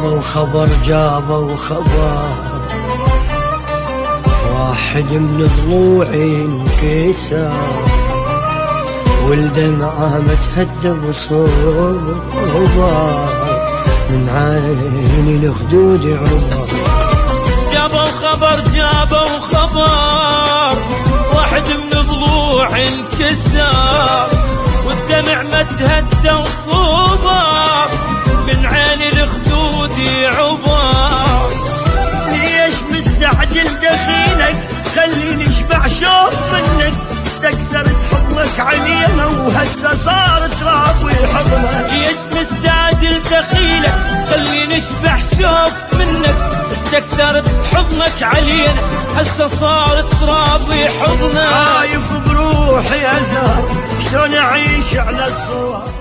جابوا خبر جابوا خبر، واحد من ضلوعي انكسر، والدمعة متهدى بصوت غبار، من عيني الخدود عبر. جابوا خبر جابوا خبر، واحد من ضلوعي انكسر، والدمع متهدى وصبر، من عيني الخدود عبر. ليش مستعجل دخيلك؟ خليني اشبع شوف منك، استكثرت حضنك علينا وهسه صار تراب وحضنك. ليش مستعجل دخيلك؟ خليني اشبع شوف منك، استكثرت حضنك علينا هسه صار تراب حضنك. خايف بروحي ازهر، شلون اعيش على الصور؟